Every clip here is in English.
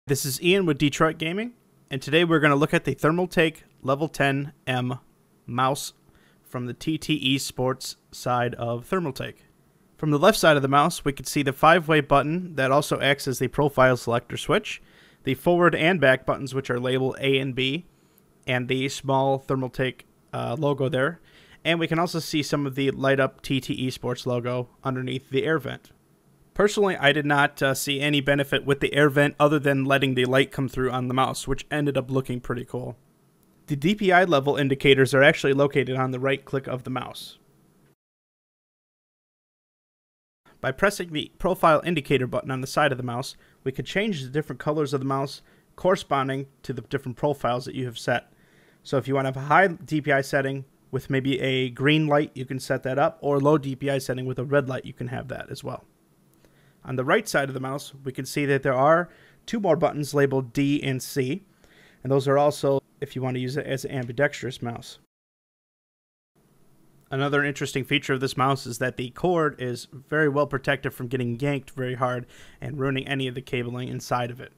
This is Ian with Detroit Gaming, and today we're going to look at the Thermaltake Level 10M mouse from the TTE Sports side of Thermaltake. From the left side of the mouse, we can see the 5-way button that also acts as the profile selector switch, the forward and back buttons which are labeled A and B, and the small Thermaltake logo there. And we can also see some of the light up TTE Sports logo underneath the air vent. Personally, I did not see any benefit with the air vent other than letting the light come through on the mouse, which ended up looking pretty cool. The DPI level indicators are actually located on the right click of the mouse. By pressing the profile indicator button on the side of the mouse, we can change the different colors of the mouse corresponding to the different profiles that you have set. So if you want to have a high DPI setting with maybe a green light, you can set that up, or low DPI setting with a red light, you can have that as well. On the right side of the mouse, we can see that there are two more buttons labeled D and C, and those are also if you want to use it as an ambidextrous mouse. Another interesting feature of this mouse is that the cord is very well protected from getting yanked very hard and ruining any of the cabling inside of it.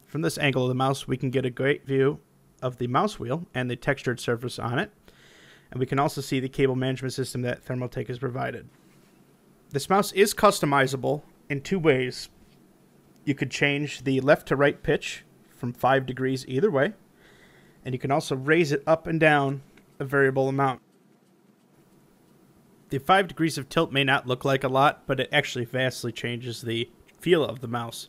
From this angle of the mouse, we can get a great view of the mouse wheel and the textured surface on it, and we can also see the cable management system that Thermaltake has provided. This mouse is customizable in two ways. You could change the left to right pitch from 5 degrees either way, and you can also raise it up and down a variable amount. The 5 degrees of tilt may not look like a lot, but it actually vastly changes the feel of the mouse.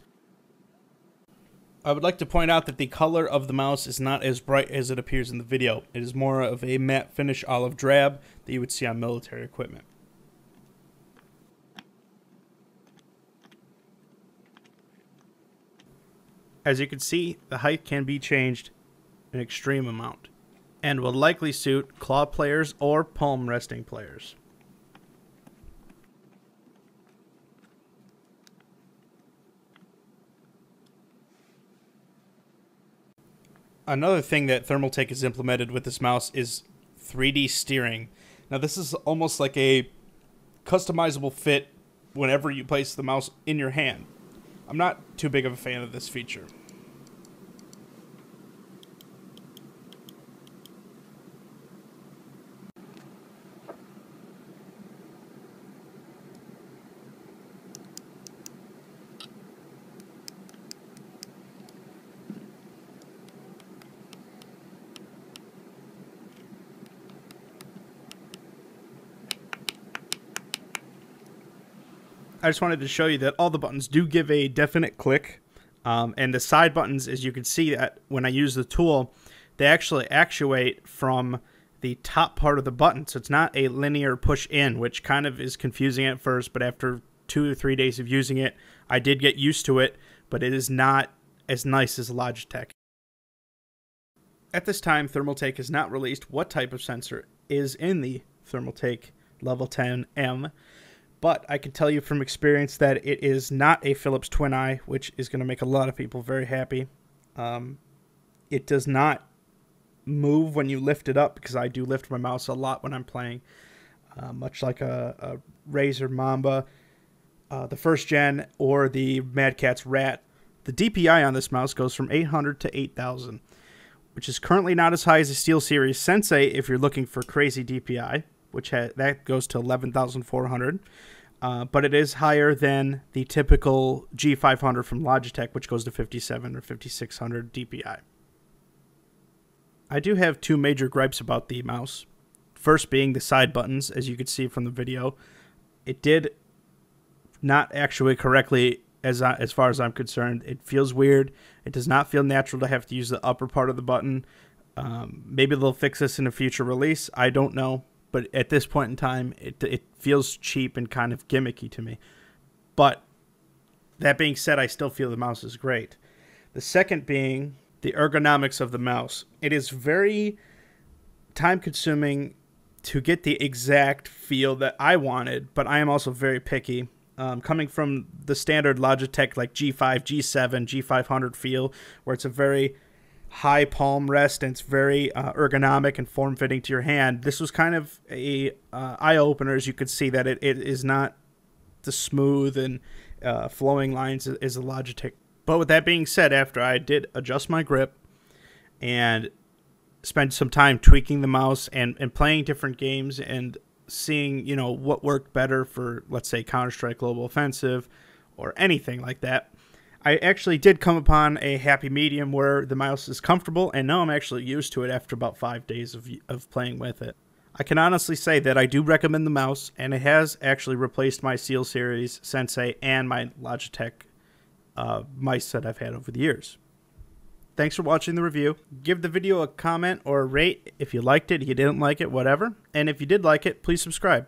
I would like to point out that the color of the mouse is not as bright as it appears in the video. It is more of a matte finish olive drab that you would see on military equipment. As you can see, the height can be changed an extreme amount and will likely suit claw players or palm resting players. Another thing that Thermaltake has implemented with this mouse is 3D steering. Now this is almost like a customizable fit whenever you place the mouse in your hand. I'm not too big of a fan of this feature. I just wanted to show you that all the buttons do give a definite click, and the side buttons, as you can see that when I use the tool, they actually actuate from the top part of the button, so it's not a linear push in, which kind of is confusing at first, but after 2 or 3 days of using it, I did get used to it, but it is not as nice as Logitech. At this time, Thermaltake has not released what type of sensor is in the Thermaltake Level 10M, but I can tell you from experience that it is not a Philips Twin Eye, which is going to make a lot of people very happy. It does not move when you lift it up, because I do lift my mouse a lot when I'm playing, much like a Razer Mamba, the first gen, or the Mad Catz Rat. The DPI on this mouse goes from 800 to 8,000, which is currently not as high as the SteelSeries Sensei if you're looking for crazy DPI, which that goes to 11,400, but it is higher than the typical G500 from Logitech, which goes to 57 or 5600 DPI. I do have two major gripes about the mouse. First being the side buttons, as you can see from the video. It did not actuate correctly as far as I'm concerned. It feels weird. It does not feel natural to have to use the upper part of the button. Maybe they'll fix this in a future release. I don't know. But at this point in time, it feels cheap and kind of gimmicky to me. But that being said, I still feel the mouse is great. The second being the ergonomics of the mouse. It is very time-consuming to get the exact feel that I wanted, but I am also very picky. Coming from the standard Logitech like G5, G7, G500 feel, where it's a very high palm rest and it's very ergonomic and form-fitting to your hand. This was kind of a eye-opener, as you could see that it is not the smooth and flowing lines is a Logitech. But with that being said, after I did adjust my grip and spend some time tweaking the mouse and playing different games and seeing, you know, what worked better for, let's say, Counter-Strike Global Offensive or anything like that, I actually did come upon a happy medium where the mouse is comfortable, and now I'm actually used to it after about 5 days of playing with it. I can honestly say that I do recommend the mouse, and it has actually replaced my SteelSeries Sensei and my Logitech mice that I've had over the years. Thanks for watching the review. Give the video a comment or a rate if you liked it, if you didn't like it, whatever. And if you did like it, please subscribe.